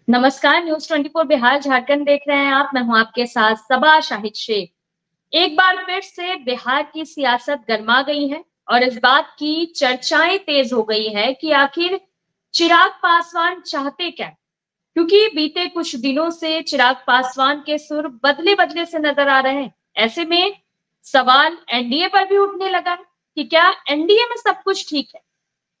नमस्कार। न्यूज 24 बिहार झारखंड देख रहे हैं आप। मैं हूं आपके साथ सबा शाहिद शेख। एक बार फिर से बिहार की सियासत गर्मा गई है और इस बात की चर्चाएं तेज हो गई है कि आखिर चिराग पासवान चाहते क्या। क्योंकि बीते कुछ दिनों से चिराग पासवान के सुर बदले बदले से नजर आ रहे हैं। ऐसे में सवाल एनडीए पर भी उठने लगा है कि क्या एनडीए में सब कुछ ठीक है।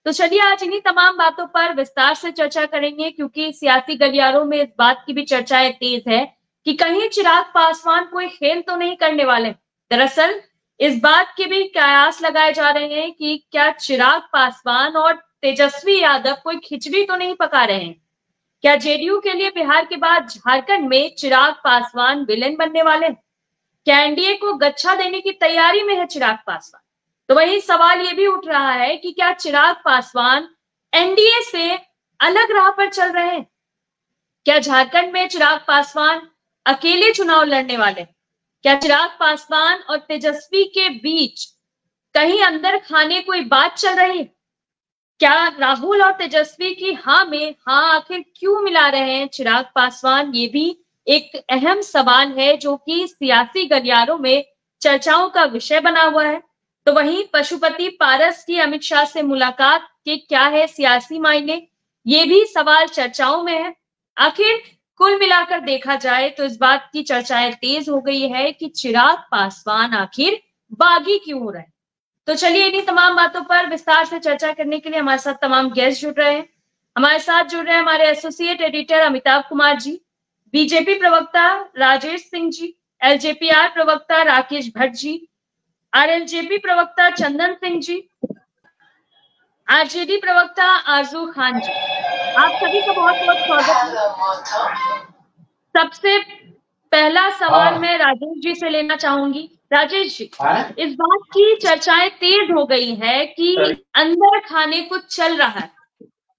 तो चलिए आज इन्हीं तमाम बातों पर विस्तार से चर्चा करेंगे, क्योंकि सियासी गलियारों में इस बात की भी चर्चाएं तेज है कि कहीं चिराग पासवान कोई खेल तो नहीं करने वाले। दरअसल इस बात के भी कयास लगाए जा रहे हैं कि क्या चिराग पासवान और तेजस्वी यादव कोई खिचड़ी तो नहीं पका रहे हैं। क्या जेडीयू के लिए बिहार के बाद झारखंड में चिराग पासवान विलेन बनने वाले हैं? क्या एनडीए को गच्छा देने की तैयारी में है चिराग पासवान? तो वही सवाल ये भी उठ रहा है कि क्या चिराग पासवान एनडीए से अलग राह पर चल रहे हैं? क्या झारखंड में चिराग पासवान अकेले चुनाव लड़ने वाले? क्या चिराग पासवान और तेजस्वी के बीच कहीं अंदर खाने कोई बात चल रही है? क्या राहुल और तेजस्वी की हाँ में हाँ आखिर क्यों मिला रहे हैं चिराग पासवान? ये भी एक अहम सवाल है जो कि सियासी गलियारों में चर्चाओं का विषय बना हुआ है। तो वहीं पशुपति पारस की अमित शाह से मुलाकात के क्या है सियासी मायने, ये भी सवाल चर्चाओं में है। आखिर कुल मिलाकर देखा जाए तो इस बात की चर्चाएं तेज हो गई है कि चिराग पासवान आखिर बागी क्यों हो रहे हैं। तो चलिए इन्हीं तमाम बातों पर विस्तार से चर्चा करने के लिए हमारे साथ तमाम गेस्ट जुड़ रहे हैं। हमारे साथ जुड़ रहे हैं हमारे associate editor Amitabh Kumar ji, BJP प्रवक्ता राजेश सिंह जी, एलजेपीआर प्रवक्ता राकेश भट्ट जी, आरएलजेपी प्रवक्ता चंदन सिंह जी, आरजेडी प्रवक्ता आरजू खान जी। आप सभी का बहुत बहुत स्वागत है। सबसे पहला सवाल मैं राजेश जी से लेना चाहूंगी। राजेश जी, इस बात की चर्चाएं तेज हो गई है कि अंदर खाने कुछ चल रहा है।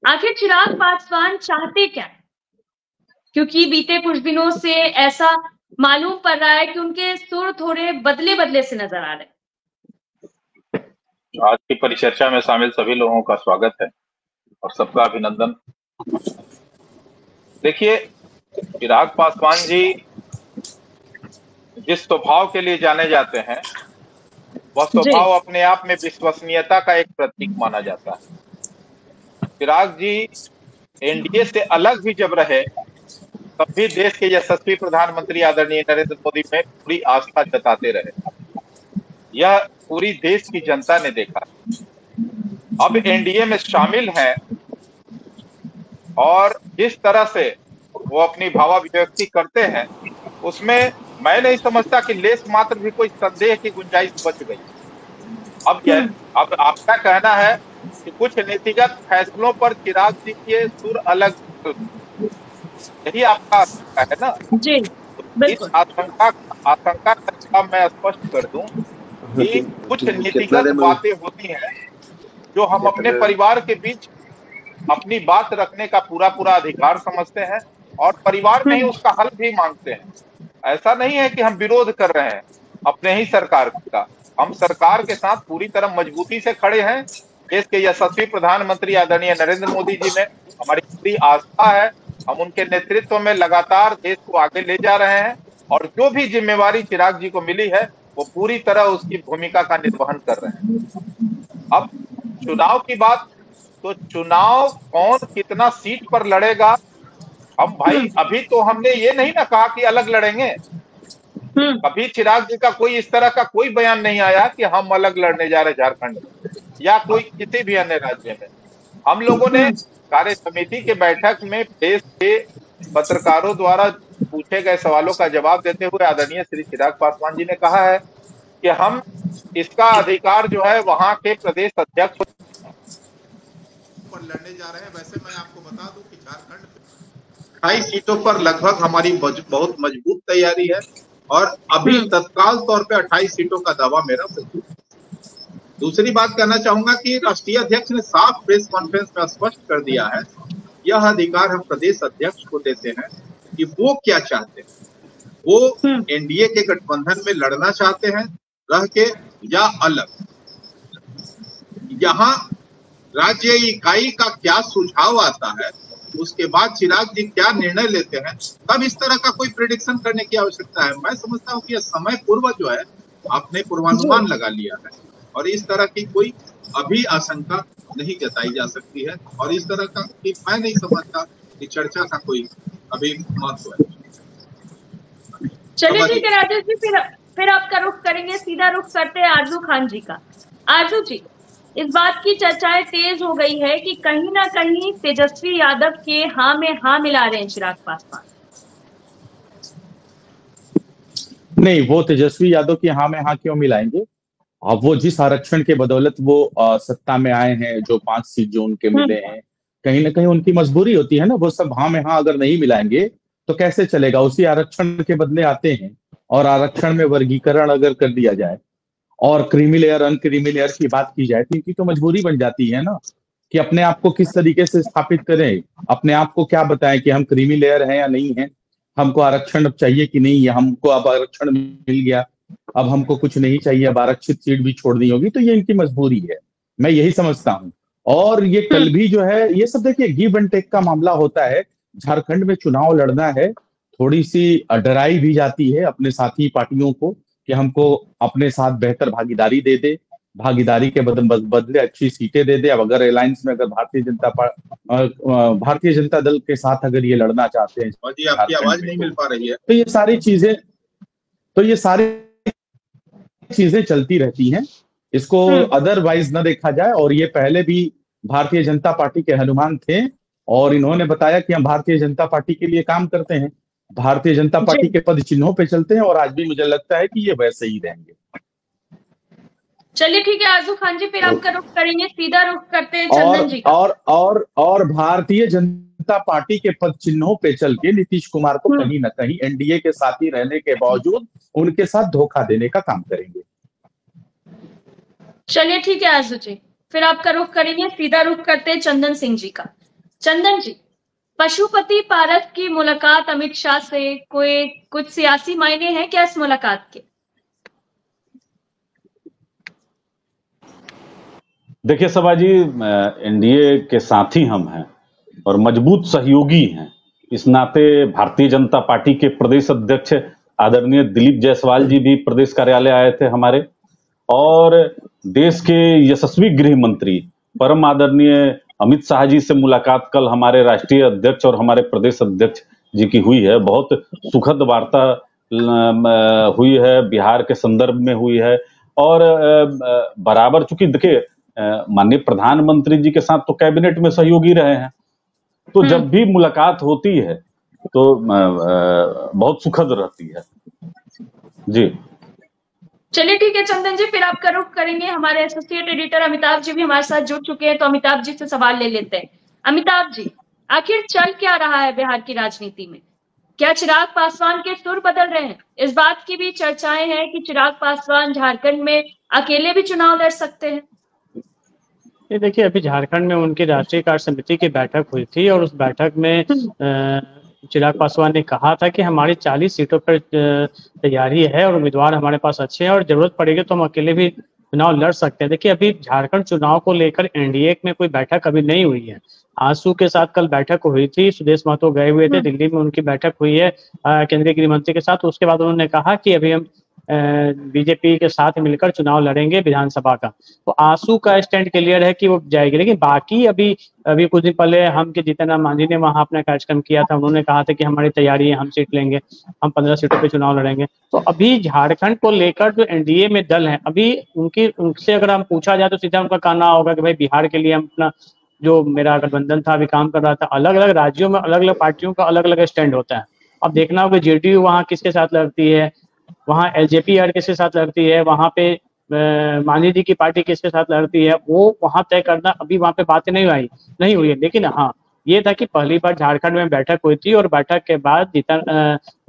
आखिर चिराग पासवान चाहते क्या है? क्योंकि बीते कुछ दिनों से ऐसा मालूम पड़ रहा है कि उनके सुर थोड़े बदले बदले से नजर आ रहे हैं। आज की परिचर्चा में शामिल सभी लोगों का स्वागत है और सबका अभिनंदन। देखिए, चिराग पासवान जी जिस स्वभाव के लिए जाने जाते हैं वह स्वभाव अपने आप में विश्वसनीयता का एक प्रतीक माना जाता है। चिराग जी एनडीए से अलग भी जब रहे तब भी देश के यशस्वी प्रधानमंत्री आदरणीय नरेंद्र मोदी में पूरी आस्था जताते रहे। यह पूरी देश की जनता ने देखा। अब एनडीए में शामिल हैं और जिस तरह से वो अपनी भावाभिव्यक्ति करते हैं उसमें मैं नहीं समझता कि लेस मात्र भी कोई संदेह की गुंजाइश बच गई। अब आपका कहना है कि कुछ नीतिगत फैसलों पर चिराग जी के सुर अलग, यही आपका आशंका है ना? जी, इस आशंका का जवाब मैं स्पष्ट कर दूं कि कुछ नीतिगत बातें होती हैं जो हम अपने परिवार के बीच अपनी बात रखने का पूरा अधिकार समझते हैं और परिवार में ही उसका हल भी मांगते हैं। ऐसा नहीं है कि हम विरोध कर रहे हैं अपने ही सरकार का। हम सरकार के साथ पूरी तरह मजबूती से खड़े हैं। देश के यशस्वी प्रधानमंत्री आदरणीय नरेंद्र मोदी जी में हमारी पूरी आस्था है। हम उनके नेतृत्व में लगातार देश को आगे ले जा रहे हैं और जो भी जिम्मेवारी चिराग जी को मिली है वो पूरी तरह उसकी भूमिका का निर्वहन कर रहे हैं। अब चुनाव की बात, तो चुनाव कौन कितना सीट पर लड़ेगा, हम भाई अभी तो हमने ये नहीं ना कहा कि अलग लड़ेंगे। कभी चिराग जी का कोई इस तरह का कोई बयान नहीं आया कि हम अलग लड़ने जा रहे झारखंड में या कोई किसी भी अन्य राज्य में। हम लोगों ने कार्य समिति के बैठक में देश के पत्रकारों द्वारा पूछे गए सवालों का जवाब देते हुए आदरणीय श्री चिराग पासवान जी ने कहा है कि हम इसका अधिकार जो है वहां के प्रदेश अध्यक्ष पर लड़ने जा रहे हैं। वैसे मैं आपको बता दूं कि झारखंड 28 सीटों पर लगभग हमारी बहुत मजबूत तैयारी है और अभी तत्काल तौर पे 28 सीटों का दावा मेरा मौजूद है। दूसरी बात कहना चाहूंगा कि राष्ट्रीय अध्यक्ष ने साफ प्रेस कॉन्फ्रेंस में स्पष्ट कर दिया है, यह अधिकार हम प्रदेश अध्यक्ष को देते हैं कि वो क्या चाहते हैं। वो एनडीए के गठबंधन में लड़ना चाहते हैं रह के या अलग। यहाँ राज्य इकाई का क्या सुझाव आता है उसके बाद चिराग जी क्या निर्णय लेते हैं, तब इस तरह का कोई प्रेडिक्शन करने की आवश्यकता है। मैं समझता हूँ कि यह समय पूर्व जो है आपने पूर्वानुमान लगा लिया है, और इस तरह की कोई अभी आशंका नहीं जताई जा सकती है, और इस तरह का कि मैं नहीं समझता कि चर्चा का कोई अभी महत्व है। चलिए ठीक है राजेश जी, फिर आपका रुख करेंगे, सीधा रुख करते हैं आरजू खान जी का। आरजू जी, इस बात की चर्चाएं तेज हो गई है कि कहीं ना कहीं तेजस्वी यादव के हाँ में हाँ मिला रहे हैं चिराग पासवान। नहीं, वो तेजस्वी यादव की हाँ में हाँ क्यों मिलाएंगे? अब वो जिस आरक्षण के बदौलत वो सत्ता में आए हैं, जो 5 सीट जो उनके मिले हैं, कहीं ना कहीं उनकी मजबूरी होती है ना। वो सब हाँ में हाँ अगर नहीं मिलाएंगे तो कैसे चलेगा? उसी आरक्षण के बदले आते हैं, और आरक्षण में वर्गीकरण अगर कर दिया जाए और क्रीमी लेयर अनक्रीमी लेयर की बात की जाए, तो इनकी तो मजबूरी बन जाती है ना कि अपने आप को किस तरीके से स्थापित करें, अपने आप को क्या बताएं कि हम क्रीमी लेयर हैं या नहीं है, हमको आरक्षण अब चाहिए कि नहीं, या हमको अब आरक्षण मिल गया, अब हमको कुछ नहीं चाहिए, अब आरक्षित सीट भी छोड़नी होगी। तो ये इनकी मजबूरी है, मैं यही समझता हूँ। और ये कल भी जो है, ये सब देखिए गिव एंड टेक का मामला होता है। झारखंड में चुनाव लड़ना है, थोड़ी सी डराई भी जाती है अपने साथी पार्टियों को कि हमको अपने साथ बेहतर भागीदारी दे दे, भागीदारी के बदले अच्छी सीटें दे दे। अब अगर अलायंस में अगर भारतीय जनता दल के साथ अगर ये लड़ना चाहते हैं, और जी आपकी आवाज नहीं मिल पा रही है, तो ये सारी चीजें चलती रहती हैं। इसको अदरवाइज न देखा जाए। और ये पहले भी भारतीय जनता पार्टी के हनुमान थे, और इन्होंने बताया कि हम भारतीय जनता पार्टी के लिए काम करते हैं, भारतीय जनता पार्टी के पद चिन्हों पे चलते हैं, और आज भी मुझे लगता है कि ये वैसे ही रहेंगे। चलिए ठीक है आरजू खान जी, फिर आपका रुख करेंगे, सीधा रुख करते हैं चंदन जी का। और भारतीय जनता पार्टी के पद चिन्हों पे चल के नीतीश कुमार को कहीं ना कहीं एनडीए के साथी रहने के बावजूद उनके साथ धोखा देने का काम करेंगे। चलिए ठीक है आरजू जी, फिर आपका रुख करेंगे, सीधा रुख करते हैं चंदन सिंह जी का। चंदन जी, पशुपति पारस की मुलाकात अमित शाह से कुछ सियासी मायने हैं क्या इस मुलाकात के? देखिए सबा जी, एनडीए के साथी हम हैं और मजबूत सहयोगी हैं। इस नाते भारतीय जनता पार्टी के प्रदेश अध्यक्ष आदरणीय दिलीप जायसवाल जी भी प्रदेश कार्यालय आए थे हमारे, और देश के यशस्वी गृह मंत्री परम आदरणीय अमित शाह जी से मुलाकात कल हमारे राष्ट्रीय अध्यक्ष और हमारे प्रदेश अध्यक्ष जी की हुई है। बहुत सुखद वार्ता हुई है, बिहार के संदर्भ में हुई है। और बराबर चूंकि देखिए माननीय प्रधानमंत्री जी के साथ तो कैबिनेट में सहयोगी रहे हैं, तो जब भी मुलाकात होती है तो बहुत सुखद रहती है जी। चलिए ठीक है चंदन जी, फिर आपका रुख करेंगे, हमारे एसोसिएट एडिटर अमिताभ जी भी हमारे साथ जुड़ चुके हैं, तो अमिताभ जी से सवाल ले लेते हैं। अमिताभ जी, आखिर चल क्या रहा है बिहार की राजनीति में? क्या चिराग पासवान के सुर बदल रहे हैं? इस बात की भी चर्चाएं हैं कि चिराग पासवान झारखंड में अकेले भी चुनाव लड़ सकते हैं। ये देखिए, अभी झारखंड में उनकी राष्ट्रीय कार्य समिति की बैठक हुई थी, और उस बैठक में चिराग पासवान ने कहा था कि हमारी 40 सीटों पर तैयारी है और उम्मीदवार हमारे पास अच्छे हैं, और जरूरत पड़ेगी तो हम अकेले भी चुनाव लड़ सकते हैं। देखिए, अभी झारखंड चुनाव को लेकर एनडीए में कोई बैठक अभी नहीं हुई है। आंसू के साथ कल बैठक हुई थी, सुदेश महतो गए हुए थे, दिल्ली में उनकी बैठक हुई है केंद्रीय गृह मंत्री के साथ। उसके बाद उन्होंने कहा कि अभी हम बीजेपी के साथ मिलकर चुनाव लड़ेंगे विधानसभा का। तो आंसू का स्टैंड क्लियर है कि वो जाएगी, लेकिन बाकी अभी कुछ दिन पहले हम के जीतन राम मांझी ने वहां अपना कार्यक्रम किया था। उन्होंने कहा था कि हमारी तैयारी है, हम सीट लेंगे, हम 15 सीटों पे चुनाव लड़ेंगे। तो अभी झारखंड को लेकर जो एनडीए में दल है, अभी उनसे अगर हम पूछा जाए तो सीधा उनका कहना होगा कि भाई बिहार के लिए हम अपना जो मेरा गठबंधन था अभी काम कर रहा था। अलग अलग राज्यों में अलग अलग पार्टियों का अलग अलग स्टैंड होता है। अब देखना होगा जेडीयू वहाँ किसके साथ लड़ती है, वहाँ एलजेपी आर किसके साथ लड़ती है, वहाँ पे मांझी जी की पार्टी किसके साथ लड़ती है, वो वहाँ तय करना अभी वहाँ पे बातें नहीं हुई है। लेकिन हाँ, ये था कि पहली बार झारखंड में बैठक हुई थी, और बैठक के बाद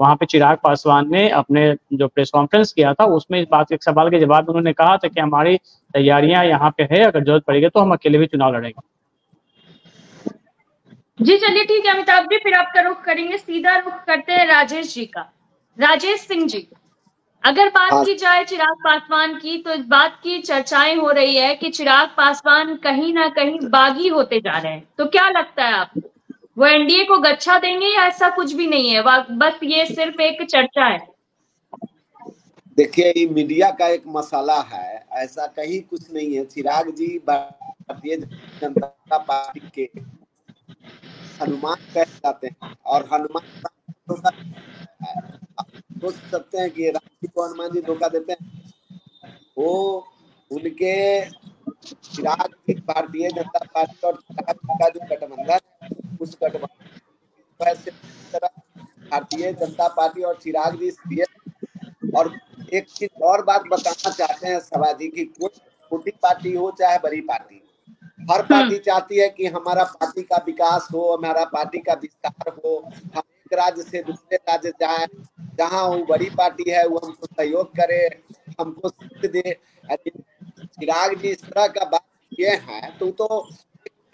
वहाँ पे चिराग पासवान ने अपने जो प्रेस कॉन्फ्रेंस किया था उसमें इस बात के सवाल के जवाब उन्होंने कहा था कि हमारी तैयारियां यहाँ पे है, अगर जरूरत पड़ेगी तो हम अकेले भी चुनाव लड़ेंगे। जी चलिए ठीक है अमिताभ जी, फिर आपका रुख करेंगे, सीधा रुख करते हैं राजेश जी का। राजेश सिंह जी, अगर बात की जाए चिराग पासवान की, तो इस बात की चर्चाएं हो रही है कि चिराग पासवान कहीं ना कहीं बागी होते जा रहे हैं, तो क्या लगता है आपको, वो एनडीए को गच्छा देंगे या ऐसा कुछ भी नहीं है, बस ये सिर्फ एक चर्चा है? देखिए, ये मीडिया का एक मसाला है, ऐसा कहीं कुछ नहीं है। चिराग जी भारतीय जनता पार्टी के हनुमान कह जाते हैं, और हनुमान सोच सकते हैं कि राम जी को हनुमान जी धोखा देते हैं। वो उनके चिराग जी भारतीय जनता पार्टी और चिराग जी का जो गठबंधन है, उस गठबंधन से भारतीय जनता पार्टी और चिराग जी। और एक चीज और बात बताना चाहते हैं सभा जी की, कोई छोटी पार्टी हो चाहे बड़ी पार्टी, हर पार्टी चाहती है कि हमारा पार्टी का विकास हो, हमारा पार्टी का विस्तार हो, हम एक राज्य से दूसरे राज्य जाए, जहां वो बड़ी पार्टी है वो हमको सहयोग करे, हमको सीट दे। चिराग जी इस तरह का बात किए हैं तो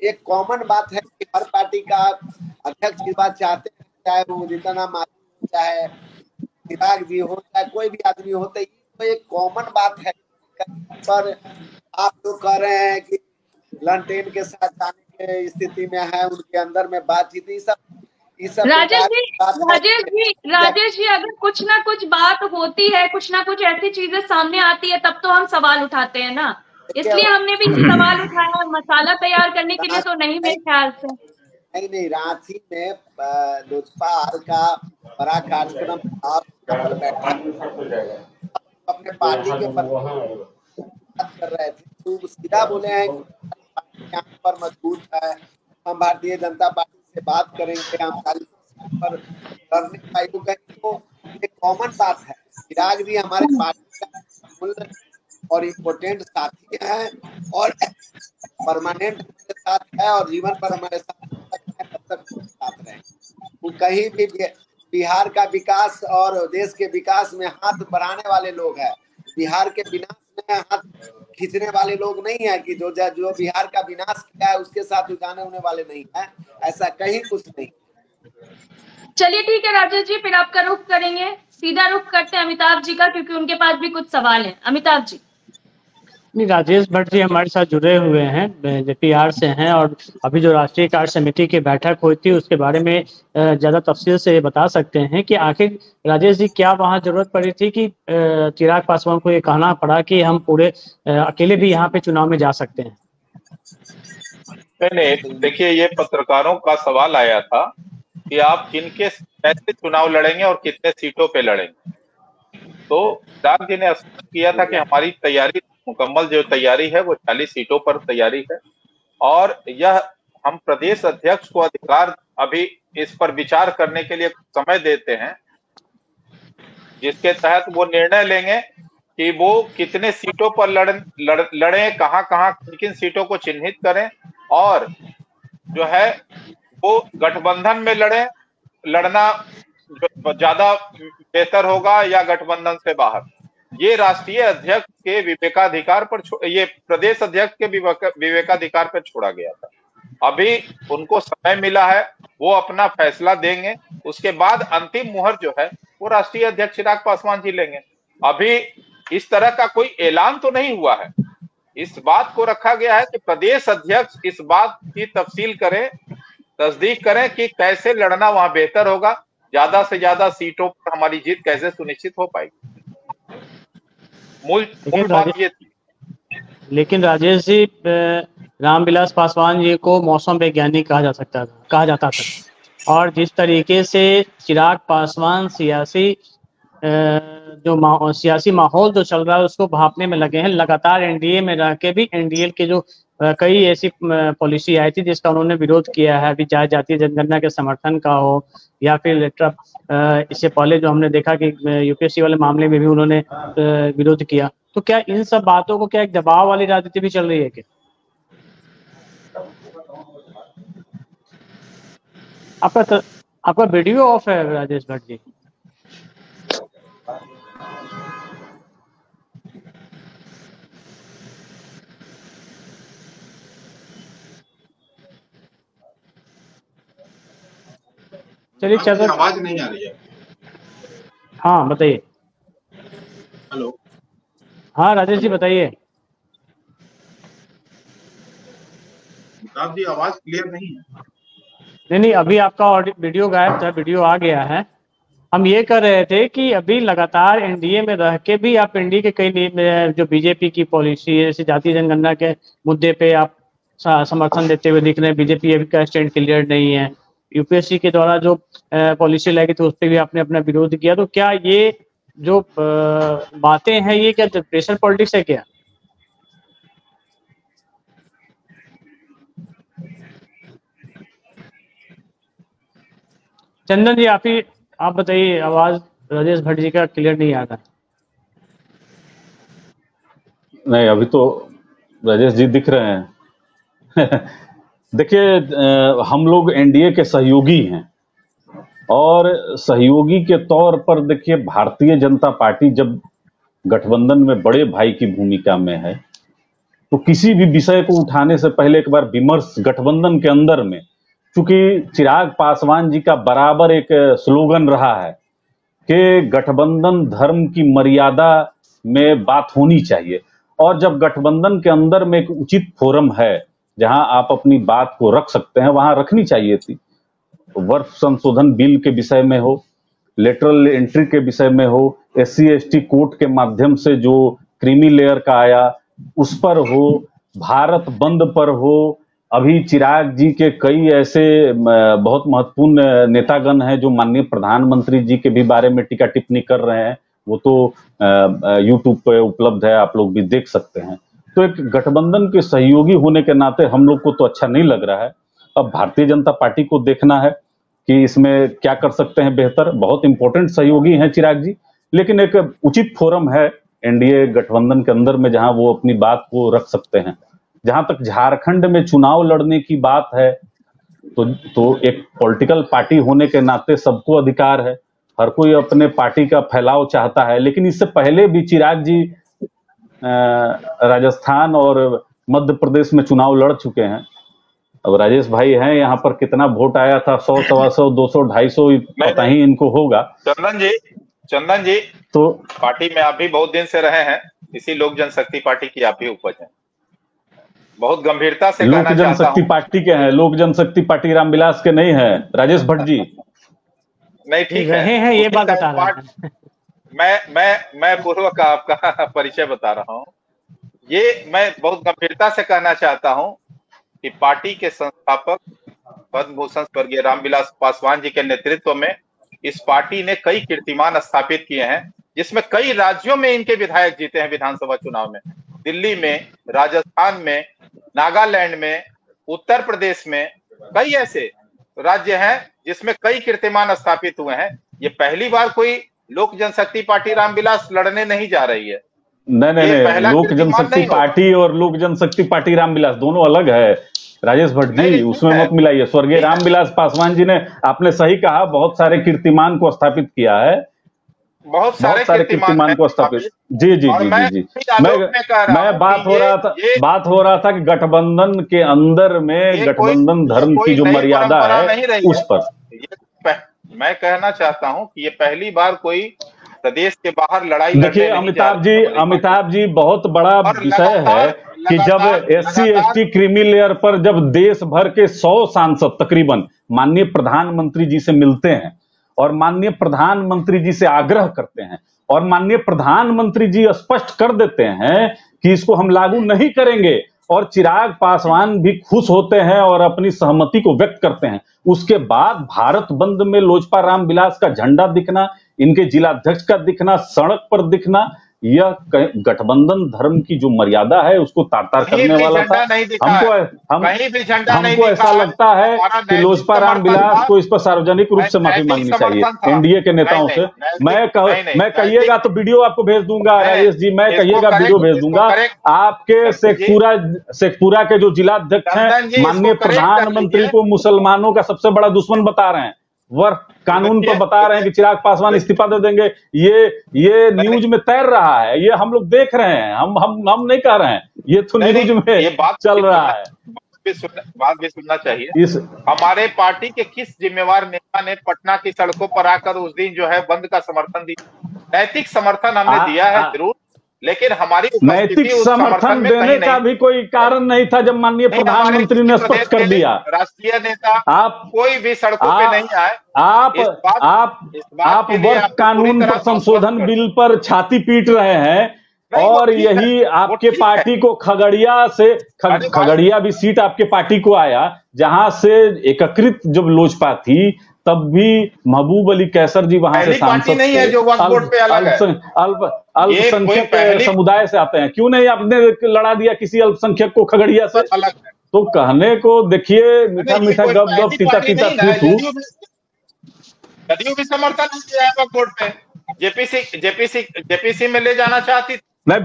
एक कॉमन बात है कि हर पार्टी का अध्यक्ष की बात चाहते हैं, चाहे वो जितना मालूम, चाहे चिराग जी हो, चाहे कोई भी आदमी होते, तो एक कॉमन बात है। पर आप तो कह रहे हैं कि लंटेन के साथ जाने के स्थिति में है, उनके अंदर में बातचीत, ये सब राजेश जी, अगर कुछ ना कुछ बात होती है, कुछ ना कुछ ऐसी चीजें सामने आती है, तब तो हम सवाल उठाते हैं ना, इसलिए हमने भी सवाल उठाया। मसाला तैयार करने के लिए तो नहीं, मेरे ख्याल से नहीं, रांची में लोजपा का बड़ा कार्यक्रम अपने पार्टी के बात कर रहे थे, तो सीधा बोले हैं कि यहाँ पर मजबूत है, हम भारतीय जनता पार्टी से बात करेंगे, हम 40 पर लड़ने का इच्छुक है। तो ये कॉमन बात है। चिराग जी हमारे पार्टी का मूल्य और इम्पोर्टेंट साथी है, और परमानेंट हमारे साथ है, और जीवन पर हमारे साथ रहे। वो कहीं भी बिहार का विकास और देश के विकास में हाथ बढ़ाने वाले लोग हैं। बिहार के विनाश में हाथ खींचने वाले लोग नहीं है कि जो बिहार का विनाश किया है उसके साथ उठाने होने वाले नहीं है, ऐसा कहीं कुछ नहीं। चलिए ठीक है राजेश जी, फिर आपका रुख करेंगे, सीधा रुख करते हैं अमिताभ जी का, क्योंकि उनके पास भी कुछ सवाल हैं। अमिताभ जी। नहीं, राजेश भट्ट जी हमारे साथ जुड़े हुए हैं, जेपीआर से हैं, और अभी जो राष्ट्रीय कार्य समिति की बैठक हुई थी उसके बारे में ज्यादा तफसील से बता सकते हैं कि आखिर राजेश जी क्या वहां जरूरत पड़ी थी कि चिराग पासवान को ये कहना पड़ा कि हम पूरे अकेले भी यहाँ पे चुनाव में जा सकते हैं? नहीं, देखिए, ये पत्रकारों का सवाल आया था कि आप किनके कैसे चुनाव लड़ेंगे और कितने सीटों पे लड़ेंगे। तो चिराग जी ने स्पष्ट किया था कि हमारी तैयारी, मुकम्मल जो तैयारी है वो 40 सीटों पर तैयारी है, और यह हम प्रदेश अध्यक्ष को अधिकार अभी इस पर विचार करने के लिए समय देते हैं, जिसके तहत वो निर्णय लेंगे कि वो कितने सीटों पर लड़े, कहां कहां किन सीटों को चिन्हित करें, और जो है वो गठबंधन में लड़ना ज्यादा बेहतर होगा या गठबंधन से बाहर। ये राष्ट्रीय अध्यक्ष के विवेकाधिकार पर, ये प्रदेश अध्यक्ष के विवेकाधिकार पर छोड़ा गया था। अभी उनको समय मिला है, वो अपना फैसला देंगे, उसके बाद अंतिम मुहर जो है वो राष्ट्रीय अध्यक्ष चिराग पासवान जी लेंगे। अभी इस तरह का कोई ऐलान तो नहीं हुआ है, इस बात को रखा गया है कि प्रदेश अध्यक्ष इस बात की तफसील करें, तस्दीक करें कि कैसे लड़ना वहां बेहतर होगा, ज्यादा से ज्यादा सीटों पर हमारी जीत कैसे सुनिश्चित हो पाएगी। मूल बात ये थी। लेकिन राजेश जी, रामविलास पासवान जी को मौसम वैज्ञानिक कहा जाता था, और जिस तरीके से चिराग पासवान सियासी माहौल जो चल रहा है उसको भांपने में लगे हैं, लगातार एनडीए में रह के भी एनडीए के जो कई ऐसी पॉलिसी आई थी जिसका उन्होंने विरोध किया है, अभी चाहे जातीय जनगणना के समर्थन का हो या फिर इससे पहले जो हमने देखा कि यूपीएससी वाले मामले में भी उन्होंने विरोध किया। तो क्या इन सब बातों को क्या एक दबाव वाली राजनीति भी चल रही है क्या? आपका वीडियो ऑफ है राजेश भट्ट जी। चलिए, चलो, आवाज नहीं आ रही है। हाँ बताइए। हेलो। हाँ राजेश जी बताइए। जी आवाज क्लियर नहीं है। नहीं, अभी आपका वीडियो गायब था, वीडियो आ गया है। हम ये कर रहे थे कि अभी लगातार एनडीए में रह के भी आप एनडीए के कई जो बीजेपी की पॉलिसी है, जैसे जातीय जनगणना के मुद्दे पे आप समर्थन देते हुए दिख रहे हैं। बीजेपी अभी का स्टैंड क्लियर नहीं है। यूपीएससी के द्वारा जो पॉलिसी लाई गई थी उस पर भी आपने अपना विरोध किया। तो क्या ये जो बातें हैं ये क्या प्रेशर पॉलिटिक्स है क्या? चंदन जी आप बताइए, आवाज राजेश भट्ट जी का क्लियर नहीं आता। नहीं, अभी तो राजेश जी दिख रहे हैं। देखिए, हम लोग एनडीए के सहयोगी हैं और सहयोगी के तौर पर देखिए, भारतीय जनता पार्टी जब गठबंधन में बड़े भाई की भूमिका में है तो किसी भी विषय को उठाने से पहले एक बार विमर्श गठबंधन के अंदर में, चूंकि चिराग पासवान जी का बराबर एक स्लोगन रहा है कि गठबंधन धर्म की मर्यादा में बात होनी चाहिए, और जब गठबंधन के अंदर में एक उचित फोरम है जहां आप अपनी बात को रख सकते हैं, वहां रखनी चाहिए थी। वर्ष संशोधन बिल के विषय में हो, लेटरल एंट्री के विषय में हो, SC/ST कोर्ट के माध्यम से जो क्रीमी लेयर का आया उस पर हो, भारत बंद पर हो, अभी चिराग जी के कई ऐसे बहुत महत्वपूर्ण नेतागण हैं जो माननीय प्रधानमंत्री जी के भी बारे में टीका टिप्पणी कर रहे हैं, वो तो यूट्यूब पे उपलब्ध है, आप लोग भी देख सकते हैं। तो एक गठबंधन के सहयोगी होने के नाते हम लोग को तो अच्छा नहीं लग रहा है। अब भारतीय जनता पार्टी को देखना है कि इसमें क्या कर सकते हैं बेहतर। बहुत इंपॉर्टेंट सहयोगी हैं चिराग जी, लेकिन एक उचित फोरम है एनडीए गठबंधन के अंदर में जहां वो अपनी बात को रख सकते हैं। जहां तक झारखंड में चुनाव लड़ने की बात है तो एक पॉलिटिकल पार्टी होने के नाते सबको अधिकार है, हर कोई अपने पार्टी का फैलाव चाहता है। लेकिन इससे पहले भी चिराग जी राजस्थान और मध्य प्रदेश में चुनाव लड़ चुके हैं। अब राजेश भाई हैं यहाँ पर, कितना वोट आया था, 100, 125, 200, 250 पता ही इनको होगा। चंदन जी तो पार्टी में आप भी बहुत दिन से रहे हैं, इसी लोक जनशक्ति पार्टी की आप भी उपज है। बहुत गंभीरता से लोक जनशक्ति पार्टी के हैं, लोक जनशक्ति पार्टी रामविलास के नहीं है राजेश भट्ट जी। नहीं, ठीक है, ये बात बता रहा हूं। मैं पूर्वक आपका परिचय बता रहा हूँ। ये मैं बहुत गंभीरता से कहना चाहता हूँ कि पार्टी के संस्थापक पद्म भूषण स्वर्गीय रामविलास पासवान जी के नेतृत्व में इस पार्टी ने कई कीर्तिमान स्थापित किए हैं, जिसमें कई राज्यों में इनके विधायक जीते हैं विधानसभा चुनाव में। दिल्ली में, राजस्थान में, नागालैंड में, उत्तर प्रदेश में कई ऐसे राज्य हैं जिसमें कई कीर्तिमान स्थापित हुए हैं। ये पहली बार कोई लोक जनशक्ति पार्टी रामविलास लड़ने नहीं जा रही है। नहीं, लोक जनशक्ति पार्टी और लोक जनशक्ति पार्टी रामविलास दोनों अलग है राजेश भट्ट जी, उसमें मत मिलाइए। स्वर्गीय रामविलास पासवान जी ने, आपने सही कहा, बहुत सारे कीर्तिमान को स्थापित किया है, बहुत सारे कीर्तिमान को स्थापित। जी जी जी जी जी मैं बात हो रहा था कि गठबंधन के अंदर में गठबंधन धर्म की जो मर्यादा है उस पर मैं कहना चाहता हूं कि ये पहली बार कोई प्रदेश के बाहर लड़ाई। देखिए अमिताभ जी बहुत बड़ा विषय है कि जब SC/ST क्रीमी लेयर पर जब देश भर के 100 सांसद तकरीबन माननीय प्रधानमंत्री जी से मिलते हैं और माननीय प्रधानमंत्री जी से आग्रह करते हैं और माननीय प्रधानमंत्री जी स्पष्ट कर देते हैं कि इसको हम लागू नहीं करेंगे, और चिराग पासवान भी खुश होते हैं और अपनी सहमति को व्यक्त करते हैं, उसके बाद भारत बंद में लोजपा रामविलास का झंडा दिखना, इनके जिलाध्यक्ष का दिखना, सड़क पर दिखना, यह गठबंधन धर्म की जो मर्यादा है उसको तार-तार करने वाला था। हमको ऐसा लगता है कि लोजपा रामविलास को इस पर सार्वजनिक रूप से माफी मांगनी चाहिए एनडीए के नेताओं से। मैं कहिएगा तो वीडियो आपको भेज दूंगा राजेश जी, मैं कहिएगा वीडियो भेज दूंगा। आपके शेखपुरा के जो जिलाध्यक्ष हैं माननीय प्रधानमंत्री को मुसलमानों का सबसे बड़ा दुश्मन बता रहे हैं, वर्क कानून पर बता रहे हैं कि चिराग पासवान इस्तीफा दे देंगे। ये न्यूज में तैर रहा है, ये हम लोग देख रहे हैं, हम नहीं कह रहे हैं, ये तो न्यूज में चल रहा है। बात भी सुनना चाहिए। हमारे पार्टी के किस जिम्मेवार नेता ने पटना की सड़कों पर आकर उस दिन जो है बंद का समर्थन दिया? नैतिक समर्थन हमने दिया है जरूर, लेकिन हमारी नैतिक उपस्थिति उस समर्थन समर्थन में देने कहीं का नहीं। भी कोई कारण नहीं था जब माननीय नहीं, हमारे प्रधानमंत्री किसी ने प्रदेश स्पष्ट कर के दिया। राष्ट्रीय नेता आप कोई भी सड़कों पे नहीं आए। आप इस बात के लिए वर्क आपको पूरी कानून तरह पर से आश्वस्त संशोधन कर बिल पर छाती पीट रहे हैं नहीं, वो और ठीक है, यही वो आपके ठीक है। पार्टी को खगड़िया से अरे भाई, खगड़िया भी सीट आपके पार्टी को आया, जहां से एकीकृत जब लोजपा थी तब भी महबूब अली कैसर जी वहां से पहली पार्टी सांसद नहीं है थे। जो वक्फ बोर्ड पे अलग है। ये कोई अल्पसंख्यक पहली समुदाय से आते हैं, क्यों नहीं आपने लड़ा दिया किसी अल्पसंख्यक को खगड़िया से? अलग है। तो कहने को देखिए मीठा नहीं, ये मीठा कोई गप गप पहली तीता पार्टी तीता नहीं ना है। थू थू। जदयू भी समर्थन नहीं किया है वक्फ बोर्ड पे। जेपीसी में ले जाना चाहती। मैं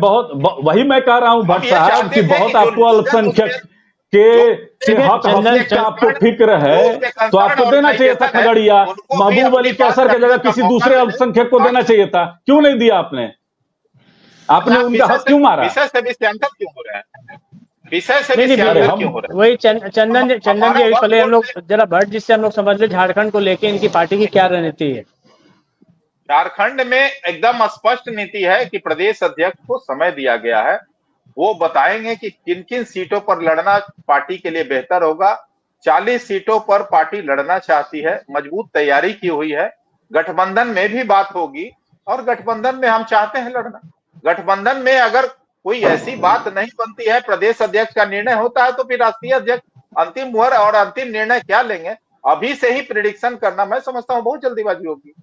वही मैं कह रहा हूं भट्ट ये साहब चाहते कि थे बहुत कि जो आपको अल्पसंख्यक के हक हकूक का आपको फिक्र है, तो आपको देना चाहिए था खगड़िया। महबूब अली कैसर की जगह किसी दूसरे अल्पसंख्यक को देना चाहिए था, क्यों नहीं दिया आपने? आपने उनका हक क्यों मारा? विषय से भी सियासत क्यों हो रहा है? विषय से भी सियासत क्यों हो रहा है? वही चंदन जी अभी पहले हम लोग जरा भट्ट जी से हम लोग समझ ले झारखंड को लेके इनकी पार्टी की क्या रणनीति है। झारखंड में एकदम स्पष्ट नीति है कि प्रदेश अध्यक्ष को समय दिया गया है, वो बताएंगे कि किन किन सीटों पर लड़ना पार्टी के लिए बेहतर होगा। 40 सीटों पर पार्टी लड़ना चाहती है, मजबूत तैयारी की हुई है। गठबंधन में भी बात होगी और गठबंधन में हम चाहते हैं लड़ना। गठबंधन में अगर कोई ऐसी बात नहीं बनती है, प्रदेश अध्यक्ष का निर्णय होता है, तो फिर राष्ट्रीय अध्यक्ष अंतिम मुहर और अंतिम निर्णय क्या लेंगे, अभी से ही प्रिडिक्शन करना मैं समझता हूं बहुत जल्दीबाजी होगी।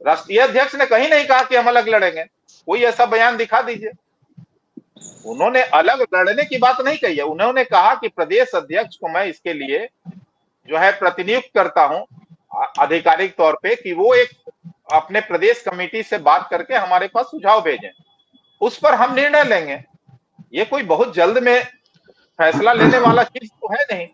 राष्ट्रीय अध्यक्ष ने कहीं नहीं कहा कि हम अलग लड़ेंगे, कोई ऐसा बयान दिखा दीजिए। उन्होंने अलग लड़ने की बात नहीं कही है, उन्होंने कहा कि प्रदेश अध्यक्ष को मैं इसके लिए जो है प्रतिनियुक्त करता हूं आधिकारिक तौर पे कि वो एक अपने प्रदेश कमेटी से बात करके हमारे पास सुझाव भेजें, उस पर हम निर्णय लेंगे। ये कोई बहुत जल्द में फैसला लेने वाला चीज तो है नहीं।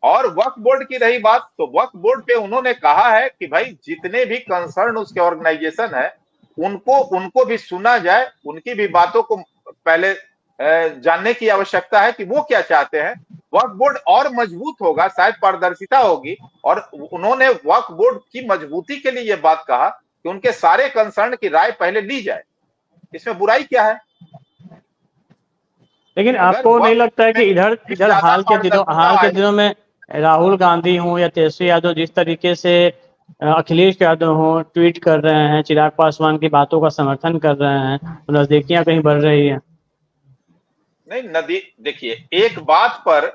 और वक्फ बोर्ड की रही बात, तो वक्फ बोर्ड पे उन्होंने कहा है कि भाई जितने भी कंसर्न उसके ऑर्गेनाइजेशन है उनको भी सुना जाए, उनकी भी बातों को पहले जानने की आवश्यकता है कि वो क्या चाहते हैं। वक्फ बोर्ड और मजबूत होगा, शायद पारदर्शिता होगी। और उन्होंने वक्फ बोर्ड की मजबूती के लिए यह बात कहा कि उनके सारे कंसर्न की राय पहले ली जाए। इसमें बुराई क्या है? लेकिन आपको नहीं लगता है कि इधर हाल के दिनों में राहुल गांधी हो या तेजस्वी यादव जिस तरीके से अखिलेश यादव हो ट्वीट कर रहे हैं, चिराग पासवान की बातों का समर्थन कर रहे हैं, तो नजदीकियां कहीं बढ़ रही है? नहीं, देखिए, एक बात पर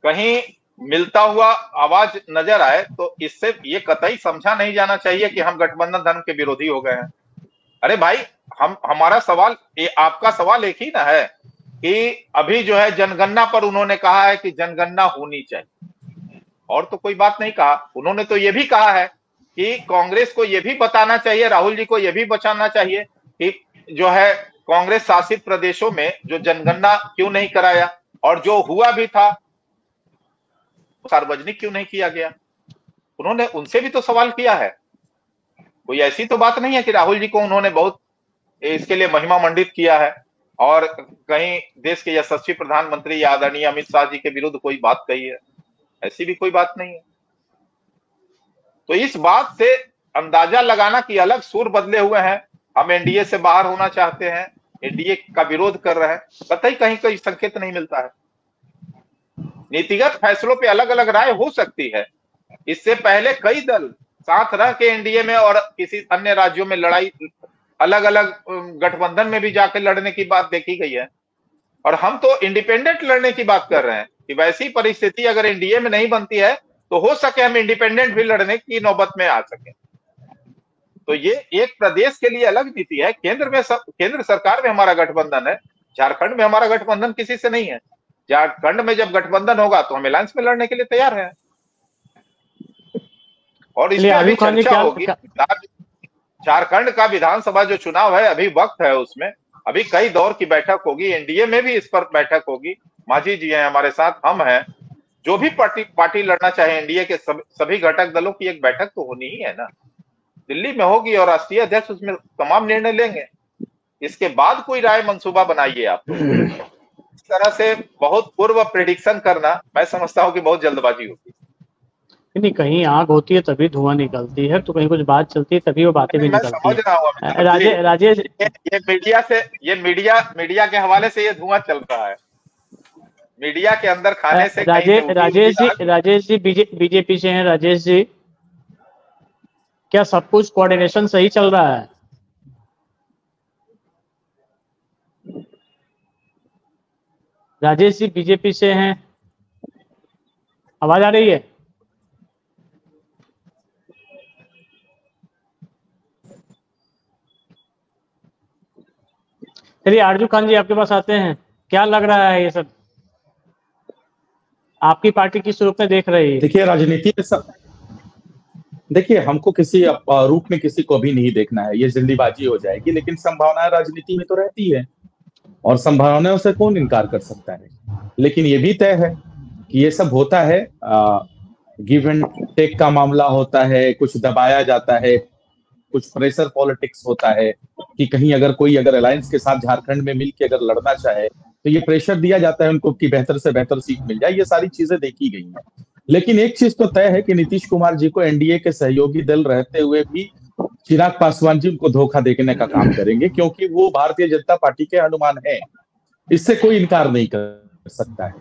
कहीं मिलता हुआ आवाज नजर आए तो इससे ये कतई समझा नहीं जाना चाहिए कि हम गठबंधन धर्म के विरोधी हो गए हैं। अरे भाई, हमारा सवाल, आपका सवाल एक ही ना है कि अभी जो है जनगणना पर उन्होंने कहा है कि जनगणना होनी चाहिए, और तो कोई बात नहीं कहा। उन्होंने तो ये भी कहा है कि कांग्रेस को ये भी बताना चाहिए, राहुल जी को ये भी बचाना चाहिए कि जो है कांग्रेस शासित प्रदेशों में जो जनगणना क्यों नहीं कराया, और जो हुआ भी था सार्वजनिक क्यों नहीं किया गया। उन्होंने उनसे भी तो सवाल किया है। कोई ऐसी तो बात नहीं है कि राहुल जी को उन्होंने बहुत इसके लिए महिमा मंडित किया है और कहीं देश के यशस्वी प्रधानमंत्री या आदरणीय अमित शाह जी के विरुद्ध कोई बात कही है, ऐसी भी कोई बात नहीं है। तो इस बात से अंदाजा लगाना कि अलग सुर बदले हुए हैं, हम एनडीए से बाहर होना चाहते हैं, एनडीए का विरोध कर रहे हैं, कतई कहीं कोई संकेत नहीं मिलता है। नीतिगत फैसलों पे अलग अलग राय हो सकती है। इससे पहले कई दल साथ रह के एनडीए में और किसी अन्य राज्यों में लड़ाई, अलग अलग गठबंधन में भी जाकर लड़ने की बात देखी गई है। और हम तो इंडिपेंडेंट लड़ने की बात कर रहे हैं कि वैसी परिस्थिति अगर एनडीए में नहीं बनती है तो हो सके हम इंडिपेंडेंट भी लड़ने की नौबत में आ सके। तो ये एक प्रदेश के लिए अलग नीति है। केंद्र सरकार में हमारा गठबंधन है, झारखंड में हमारा गठबंधन किसी से नहीं है। झारखंड में जब गठबंधन होगा तो हम अलायंस में लड़ने के लिए तैयार हैं। और इसमें अभी चर्चा होगी। झारखंड का विधानसभा जो चुनाव है, अभी वक्त है उसमें, अभी कई दौर की बैठक होगी, एनडीए में भी इस पर बैठक होगी। मांझी जी हैं हमारे साथ, हम हैं, जो भी पार्टी लड़ना चाहे एनडीए के सभी घटक दलों की एक बैठक तो होनी ही है ना, दिल्ली में होगी और राष्ट्रीय अध्यक्ष उसमें तमाम निर्णय लेंगे। इसके बाद कोई राय मंसूबा बनाइए आप। इस तरह से बहुत पूर्व प्रेडिक्शन करना मैं समझता हूं कि बहुत जल्दबाजी होगी। नहीं, कहीं आग होती है तभी धुआं निकलती है, तो कहीं कुछ बात चलती है तभी वो बातें भी मैं निकलती समझ रहा हूँ है। राजेश ये मीडिया के हवाले से ये धुआं चल रहा है। मीडिया के अंदर खाने से राजेश जी बीजेपी से हैं। राजेश जी, क्या सब कुछ कोऑर्डिनेशन सही चल रहा है? राजेश जी बीजेपी से हैं, आवाज आ रही है? चलिए आरजू खान जी आपके पास आते हैं, क्या लग रहा है ये सब आपकी पार्टी किस रूप में देख रही है? देखिए, राजनीति में सब, देखिए हमको किसी रूप में किसी को भी नहीं देखना है, ये जल्दीबाजी हो जाएगी, लेकिन संभावनाएं राजनीति में तो रहती है और संभावनाओं से कौन इनकार कर सकता है। लेकिन ये भी तय है कि ये सब होता है, गिव एंड टेक का मामला होता है, कुछ दबाया जाता है, कुछ प्रेशर पॉलिटिक्स होता है कि कहीं अगर अलायंस के साथ झारखंड में मिलकर अगर लड़ना चाहे तो ये प्रेशर दिया जाता है उनको कि बेहतर से बेहतर सीट मिल जाए। ये सारी चीजें देखी गई हैं, लेकिन एक चीज तो तय है कि नीतीश कुमार जी को एनडीए के सहयोगी दल रहते हुए भी चिराग पासवान जी उनको धोखा देने का काम करेंगे, क्योंकि वो भारतीय जनता पार्टी के हनुमान है, इससे कोई इनकार नहीं कर सकता है।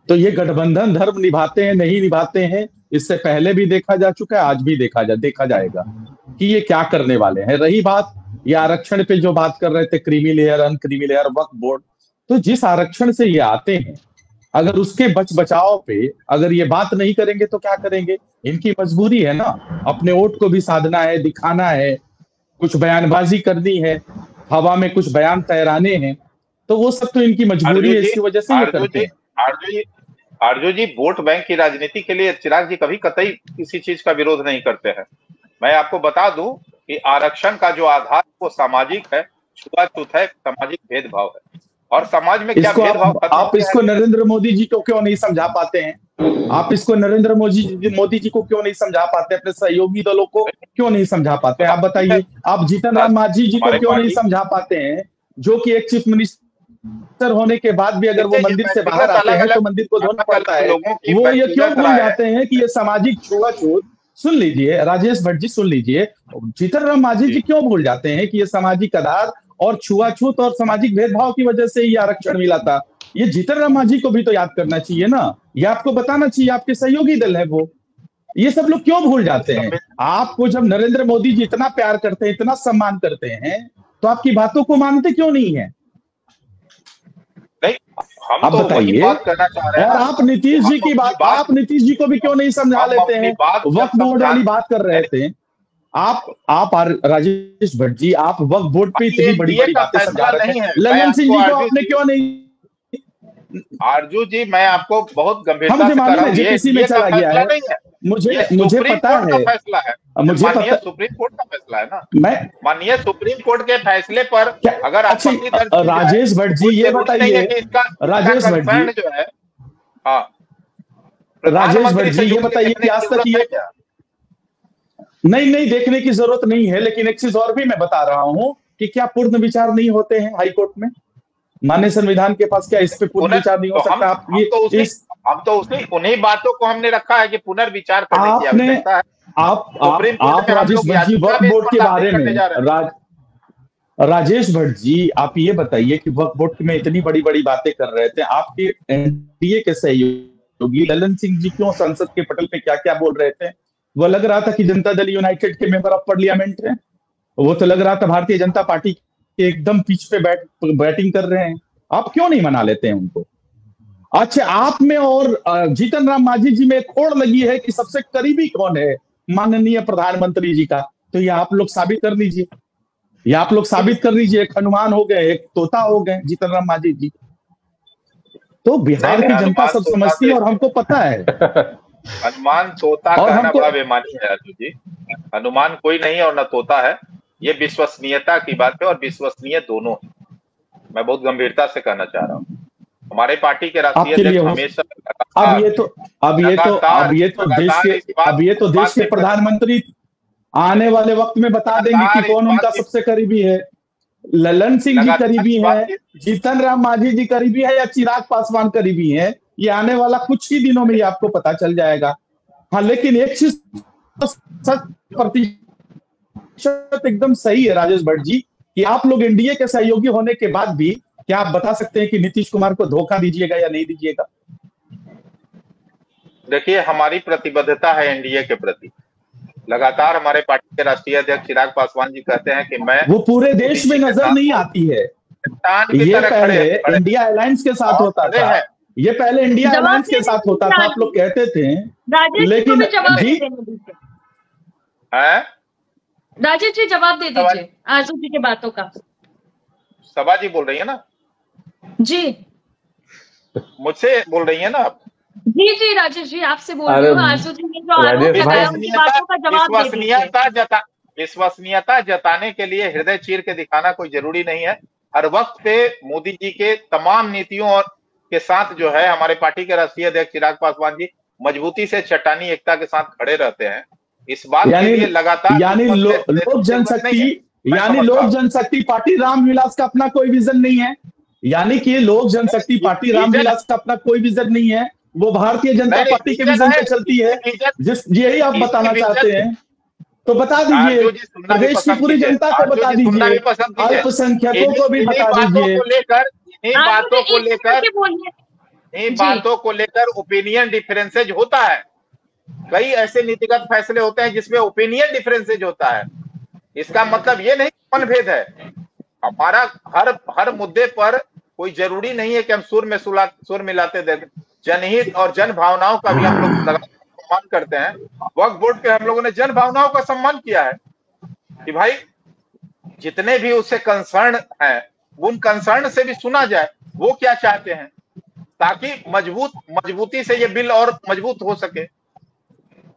तो ये गठबंधन धर्म निभाते हैं नहीं निभाते हैं, इससे पहले भी देखा जा चुका है, आज भी देखा जाएगा कि ये क्या करने वाले हैं। रही बात ये आरक्षण पे जो बात कर रहे थे, क्रीमी लेयर अनक्रीमी लेयर वक्फ बोर्ड, तो जिस आरक्षण से ये आते हैं अगर उसके बचाव पे अगर ये बात नहीं करेंगे तो क्या करेंगे? इनकी मजबूरी है ना, अपने वोट को भी साधना है, दिखाना है, कुछ बयानबाजी करनी है, हवा में कुछ बयान तैराने हैं, तो वो सब तो इनकी मजबूरी है, इसी वजह से ये करते हैं। आरजू जी, वोट बैंक की राजनीति के लिए चिराग जी कभी कतई किसी चीज का विरोध नहीं करते हैं। मैं आपको बता दूं कि आरक्षण का जो आधार वो सामाजिक है, छुआछूत है, सामाजिक भेदभाव है, और समाज में क्या भेदभाव आप इसको नरेंद्र मोदी जी को क्यों नहीं समझा पाते हैं? आप इसको नरेंद्र मोदी जी को क्यों नहीं समझा पाते? अपने सहयोगी दलों को क्यों नहीं समझा पाते? आप बताइए। आप जीतन राम मांझी जी को क्यों नहीं समझा पाते हैं, जो कि एक चीफ मिनिस्टर होने के बाद भी अगर वो मंदिर से बाहर आते हैं तो मंदिर को धोना पड़ता है? वो ये क्यों भूल जाते हैं कि ये सामाजिक छुआछूत, सुन लीजिए राजेश भट्ट जी, सुन लीजिए, जीतन राम मांझी जी क्यों भूल जाते हैं कि ये सामाजिक आधार और छुआछूत और सामाजिक भेदभाव की वजह से ये आरक्षण मिला था? ये जीतन राम मांझी को भी तो याद करना चाहिए ना, ये आपको बताना चाहिए, आपके सहयोगी दल है वो। ये सब लोग क्यों भूल जाते हैं? आपको जब नरेंद्र मोदी जी इतना प्यार करते हैं, इतना सम्मान करते हैं, तो आपकी बातों को मानते क्यों नहीं है? हम तो वही बात करना चाह रहे हैं। और आप नीतीश जी की बात, आप नीतीश जी को भी क्यों नहीं समझा लेते हैं? वक्फ बोर्ड वाली बात कर रहे थे आप राजेश भट्ट जी, आप वक्फ बोर्ड पे इतनी बड़ी बड़ी बातें समझा रहे हैं, ललन सिंह जी को आपने क्यों नहीं? आरजू जी, मैं आपको बहुत गंभीरता से कह रहा हूं, ये किसी में चला गया है, मुझे पता है, फैसला है, मुझे पता, सुप्रीम कोर्ट का फैसला है ना। माननीय सुप्रीम कोर्ट के फैसले पर अगर राजेश भट्ट जी ये बताइए, राजेश भट्ट जी जो है, हाँ राजेश भट्ट जी ये बताइए कि आज तक ये नहीं देखने की जरूरत नहीं है, लेकिन एक चीज और भी मैं बता रहा हूं कि क्या पूर्ण विचार नहीं होते हैं हाई कोर्ट में? माननीय संविधान के पास क्या इस पे पुनर्विचार नहीं हो सकता? हम तो उन्हीं बातों को हमने रखा है कि पुनर्विचार करने की आवश्यकता है। आप राजेश भट्ट जी वक्फ बोर्ड के बारे में, राजेश भट्ट जी आप ये बताइए कि वक्फ बोर्ड में इतनी बड़ी बड़ी बातें कर रहे थे, आपके एनडीए के सहयोगी ललन सिंह जी क्यों संसद के पटल पे क्या क्या बोल रहे थे? वो लग रहा था कि जनता दल यूनाइटेड के मेंबर ऑफ पार्लियामेंट हैं, वो तो लग रहा था भारतीय जनता पार्टी के एकदम पीछ पे बैटिंग कर रहे हैं। आप क्यों नहीं मना लेते हैं उनको? अच्छा, आप में और जीतन राम मांझी जी में खोड़ लगी है कि सबसे करीबी कौन है माननीय प्रधानमंत्री जी का, तो ये आप लोग साबित कर लीजिए, एक हनुमान हो गए, एक तोता हो गए जीतन राम मांझी जी। तो बिहार की जनता सब समझती है और हमको पता है। हनुमान तोता कहना बड़ा बेमानी है अर्जुन जी। हनुमान कोई नहीं और न तोता है, ये विश्वसनीयता की बात है और विश्वसनीय दोनों है। मैं बहुत गंभीरता से कहना चाह रहा हूँ, हमारे पार्टी के राष्ट्रीय अध्यक्ष हमेशा अब ये तो देश के प्रधानमंत्री आने वाले वक्त में बता देंगे कि कौन उनका सबसे करीबी है। ललन सिंह जी करीबी है, जीतन राम मांझी जी करीबी है या चिराग पासवान करीबी है, ये आने वाला कुछ ही दिनों में ये आपको पता चल जाएगा। हाँ, लेकिन एक चीज 100% एकदम सही है राजेश भट्ट जी कि आप लोग एनडीए के सहयोगी होने के बाद भी क्या आप बता सकते हैं कि नीतीश कुमार को धोखा दीजिएगा या नहीं दीजिएगा? देखिए, हमारी प्रतिबद्धता है एनडीए के प्रति। लगातार हमारे पार्टी के राष्ट्रीय अध्यक्ष चिराग पासवान जी कहते हैं कि मैं वो पूरे देश में नजर नहीं आती है। ये पहले इंडिया अलायंस के साथ होता था, ये पहले इंडिया अलायंस के साथ होता था, आप लोग कहते थे, लेकिन जी राजेश जी जवाब दे दीजिए आरजू जी की बातों का। सभा जी बोल रही है ना जी, मुझसे बोल रही है ना आप? जी जी राजेश जी आपसे बोल रही हूँ। आरजू जी ने जो आरोप लगाया उनकी बातों का जवाब दे दीजिए। विश्वसनीयता जताने के लिए हृदय चीर के दिखाना कोई जरूरी नहीं है। हर वक्त पे मोदी जी के तमाम नीतियों और के साथ जो है हमारे पार्टी के राष्ट्रीय अध्यक्ष चिराग पासवान जी मजबूती से चट्टानी एकता के साथ खड़े रहते हैं। इस बात के लिए लगातार लोक जनशक्ति पार्टी रामविलास का अपना कोई विजन नहीं है, यानी कि लोक जनशक्ति पार्टी रामविलास का अपना कोई विजन नहीं है, वो भारतीय जनता पार्टी के विजन पे चलती है। यही आप बताना चाहते हैं तो बता दीजिए, प्रदेश की पूरी जनता को बता दीजिए, अल्पसंख्यकों को भी बता दीजिए। इन बातों को लेकर ओपिनियन डिफरेंसेज होता है। कई ऐसे नीतिगत फैसले होते हैं जिसमें ओपिनियन डिफरेंसेज होता है। इसका मतलब ये नहीं मनभेद है। हमारा हर मुद्दे पर कोई जरूरी नहीं है कि हम सुर मिलाते दें। जनहित और जन भावनाओं का भी हम लोग सम्मान करते हैं। वक्फ बोर्ड पे हम लोगों ने जन भावनाओं का सम्मान किया है कि भाई जितने भी उससे कंसर्न हैं उन कंसर्न से भी सुना जाए, वो क्या चाहते हैं, ताकि मजबूती से ये बिल और मजबूत हो सके।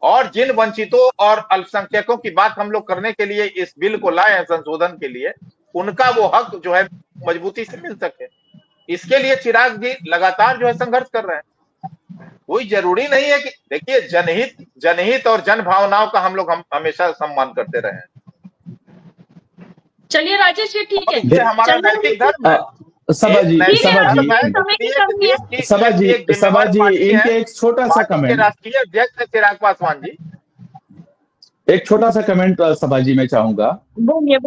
और जिन वंचितों और अल्पसंख्यकों की बात हम लोग करने के लिए इस बिल को लाए हैं संशोधन के लिए, उनका वो हक जो है मजबूती से मिल सके, इसके लिए चिराग जी लगातार जो है संघर्ष कर रहे हैं। कोई जरूरी नहीं है कि देखिए जनहित और जन भावनाओं का हम लोग हमेशा सम्मान करते रहे हैं। चलिए राजेश जी ठीक है, हमारा नैतिक धर्म है। सभा जी इनके एक छोटा सा कमेंट, राष्ट्रीय अध्यक्ष चिराग पासवान जी, एक छोटा सा कमेंट सभा जी मैं चाहूंगा। बोलिए।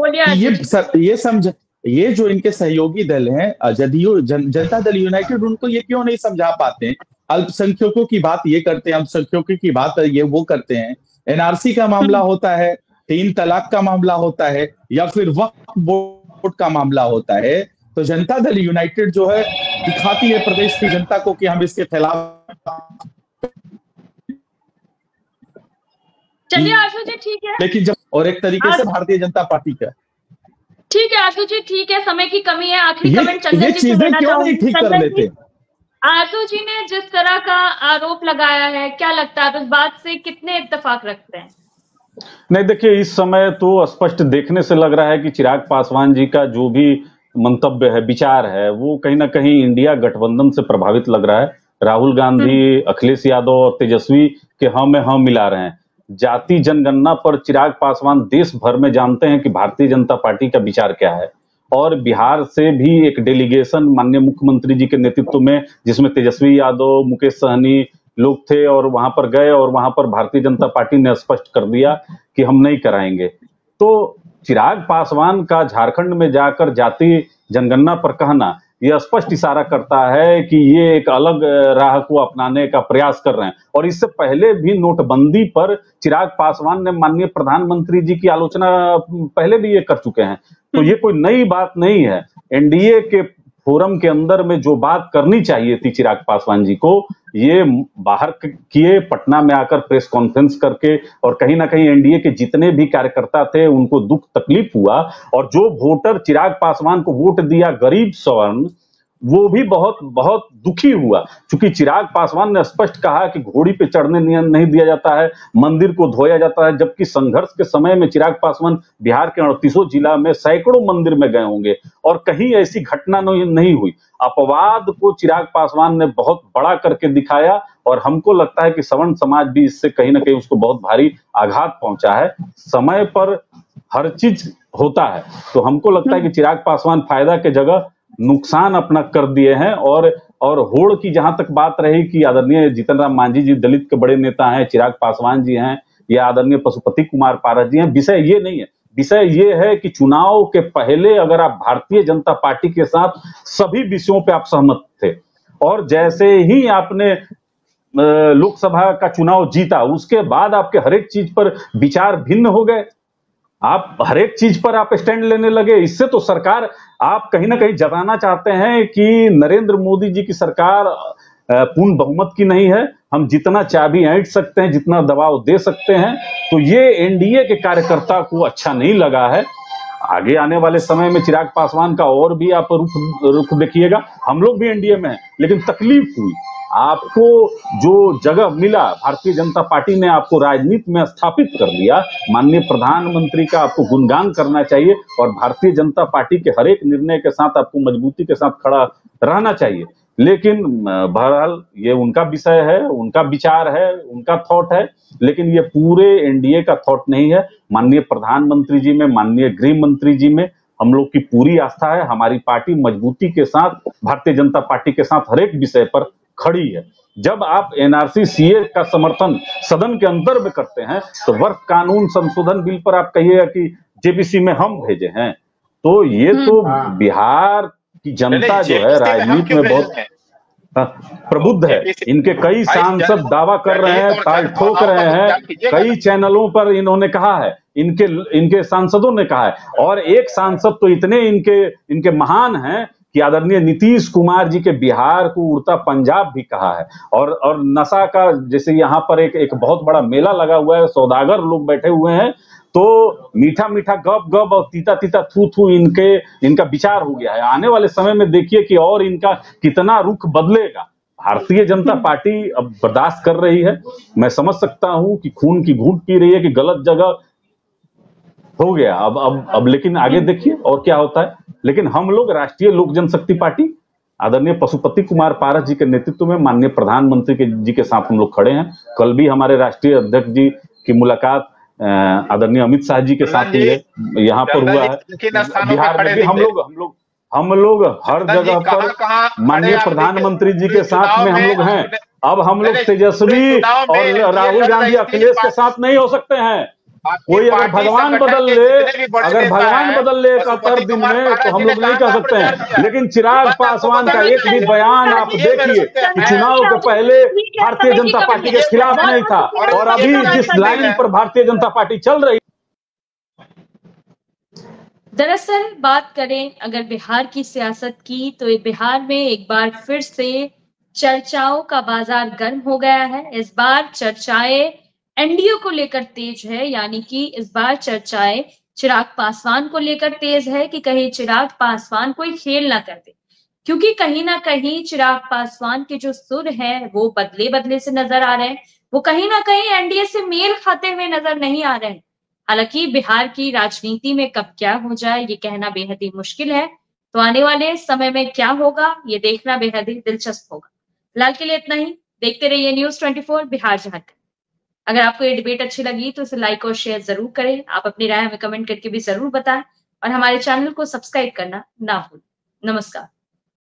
ये समझ, ये जो इनके सहयोगी दल हैं जदयू जनता दल यूनाइटेड, उनको ये क्यों नहीं समझा पाते? अल्पसंख्यकों की बात ये करते हैं, अल्पसंख्यकों की बात ये वो करते हैं। एनआरसी का मामला होता है, 3 तलाक का मामला होता है, या फिर वक्फ बोर्ड का मामला होता है, तो जनता दल यूनाइटेड जो है दिखाती है प्रदेश की जनता को कि हम इसके खिलाफ। चलिए आशु जी ठीक है, लेकिन जब और एक तरीके से भारतीय जनता पार्टी का ठीक है आशु जी ठीक है, समय की कमी है। आखिरी कमेंट चंदन जी से लेना चाहूंगी। आशु जी ने जिस तरह का आरोप लगाया है, क्या लगता है उस बात से कितने इत्तेफाक रखते हैं? नहीं देखिए, इस समय तो स्पष्ट देखने से लग रहा है कि चिराग पासवान जी का जो भी मंतव्य है, विचार है, वो कहीं ना कहीं इंडिया गठबंधन से प्रभावित लग रहा है। राहुल गांधी, अखिलेश यादव और तेजस्वी के हाँ में हाँ मिला रहे हैं। जाति जनगणना पर चिराग पासवान देश भर में जानते हैं कि भारतीय जनता पार्टी का विचार क्या है, और बिहार से भी एक डेलीगेशन माननीय मुख्यमंत्री जी के नेतृत्व में, जिसमें तेजस्वी यादव, मुकेश सहनी लोग थे, और वहां पर गए और वहां पर भारतीय जनता पार्टी ने स्पष्ट कर दिया कि हम नहीं कराएंगे। तो चिराग पासवान का झारखंड में जाकर जाति जनगणना पर कहना यह स्पष्ट इशारा करता है कि ये एक अलग राह को अपनाने का प्रयास कर रहे हैं। और इससे पहले भी नोटबंदी पर चिराग पासवान ने माननीय प्रधानमंत्री जी की आलोचना पहले भी ये कर चुके हैं, तो ये कोई नई बात नहीं है। एनडीए के फोरम के अंदर में जो बात करनी चाहिए थी चिराग पासवान जी को, ये बाहर किए, पटना में आकर प्रेस कॉन्फ्रेंस करके, और कहीं ना कहीं एनडीए के जितने भी कार्यकर्ता थे उनको दुख तकलीफ हुआ, और जो वोटर चिराग पासवान को वोट दिया गरीब सवर्ण, वो भी बहुत बहुत दुखी हुआ, क्योंकि चिराग पासवान ने स्पष्ट कहा कि घोड़ी पे चढ़ने नहीं दिया जाता है, मंदिर को धोया जाता है। जबकि संघर्ष के समय में चिराग पासवान बिहार के 38 जिला में सैकड़ों मंदिर में गए होंगे और कहीं ऐसी घटना नहीं हुई। अपवाद को चिराग पासवान ने बहुत बड़ा करके दिखाया, और हमको लगता है कि सवर्ण समाज भी इससे कहीं ना कहीं उसको बहुत भारी आघात पहुंचा है। समय पर हर चीज होता है, तो हमको लगता है कि चिराग पासवान फायदा के जगह नुकसान अपना कर दिए हैं, और और होड़ की जहां तक बात रही कि आदरणीय जीतन राम मांझी जी दलित के बड़े नेता हैं, चिराग पासवान जी हैं या आदरणीय पशुपति कुमार पारस जी हैं, विषय ये नहीं है। विषय ये है कि चुनाव के पहले अगर आप भारतीय जनता पार्टी के साथ सभी विषयों पे आप सहमत थे और जैसे ही आपने लोकसभा का चुनाव जीता उसके बाद आपके हर एक चीज पर विचार भिन्न हो गए, आप हर एक चीज पर आप स्टैंड लेने लगे। इससे तो सरकार आप कहीं ना कहीं जताना चाहते हैं कि नरेंद्र मोदी जी की सरकार पूर्ण बहुमत की नहीं है, हम जितना चाबी ऐंठ सकते हैं, जितना दबाव दे सकते हैं। तो ये एनडीए के कार्यकर्ता को अच्छा नहीं लगा है। आगे आने वाले समय में चिराग पासवान का और भी आप रुख देखिएगा। हम लोग भी एनडीए में हैं, लेकिन तकलीफ हुई, आपको जो जगह मिला, भारतीय जनता पार्टी ने आपको राजनीति में स्थापित कर लिया। माननीय प्रधानमंत्री का आपको गुणगान करना चाहिए और भारतीय जनता पार्टी के हर एक निर्णय के साथ आपको मजबूती के साथ खड़ा रहना चाहिए। लेकिन बहरहाल ये उनका विषय है, उनका विचार है, उनका थॉट है, लेकिन ये पूरे एनडीए का थॉट नहीं है। माननीय प्रधानमंत्री जी में, माननीय गृह मंत्री जी में हम लोग की पूरी आस्था है। हमारी पार्टी मजबूती के साथ भारतीय जनता पार्टी के साथ हर एक विषय पर खड़ी है। जब आप एनआरसी सीए का समर्थन सदन के अंदर में करते हैं तो वर्क कानून संशोधन बिल पर आप कहिएगा कि जेपीसी में हम भेजे हैं, तो ये तो बिहार की जनता जो है राजनीति में बहुत प्रबुद्ध है। इनके कई सांसद दावा कर रहे हैं, ताल ठोक रहे हैं, कई चैनलों पर इन्होंने कहा है, इनके सांसदों ने कहा है। और एक सांसद तो इतने इनके महान हैं कि आदरणीय नीतीश कुमार जी के बिहार को उड़ता पंजाब भी कहा है। और नशा का जैसे यहाँ पर एक बहुत बड़ा मेला लगा हुआ है, सौदागर लोग बैठे हुए हैं, तो मीठा मीठा गप गप और तीता तीता थू थू इनका विचार हो गया है। आने वाले समय में देखिए कि और इनका कितना रुख बदलेगा। भारतीय जनता पार्टी अब बर्दाश्त कर रही है। मैं समझ सकता हूं कि खून की घूंट पी रही है कि गलत जगह हो गया। अब लेकिन आगे देखिए और क्या होता है। लेकिन हम लोग राष्ट्रीय लोक जनशक्ति पार्टी आदरणीय पशुपति कुमार पारस जी के नेतृत्व में माननीय प्रधानमंत्री जी के साथ हम लोग खड़े हैं। कल भी हमारे राष्ट्रीय अध्यक्ष जी की मुलाकात आदरणीय अमित शाह जी के साथ ही है, यहाँ पर हुआ है। बिहार में भी हम लोग हर जगह पर माननीय प्रधानमंत्री जी के साथ में हम लोग हैं। अब हम लोग तेजस्वी और राहुल गांधी अखिलेश के साथ नहीं हो सकते हैं। कोई अगर भगवान बदल ले 71 दिन में तो हम लोग नहीं कह सकते हैं। लेकिन चिराग पासवान का एक भी बयान आप देखिए कि चुनाव के पहले भारतीय जनता पार्टी के खिलाफ नहीं था, और अभी जिस लाइन पर भारतीय जनता पार्टी चल रही। दरअसल बात करें अगर बिहार की सियासत की, तो बिहार में एक बार फिर से चर्चाओं का बाजार गर्म हो गया है। इस बार चर्चाएं एनडीए को लेकर तेज है, यानी कि इस बार चर्चाएं चिराग पासवान को लेकर तेज है कि कहीं चिराग पासवान कोई खेल ना कर दे, क्योंकि कहीं ना कहीं चिराग पासवान के जो सुर हैं वो बदले बदले से नजर आ रहे हैं, वो कहीं ना कहीं एनडीए से मेल खाते हुए नजर नहीं आ रहे हैं। हालांकि बिहार की राजनीति में कब क्या हो जाए ये कहना बेहद ही मुश्किल है, तो आने वाले समय में क्या होगा ये देखना बेहद ही दिलचस्प होगा। फिलहाल के लिए इतना ही। देखते रहिए News24 बिहार झारखंड। अगर आपको ये डिबेट अच्छी लगी तो इसे लाइक और शेयर जरूर करें। आप अपनी राय हमें कमेंट करके भी जरूर बताएं और हमारे चैनल को सब्सक्राइब करना ना भूलें। नमस्कार।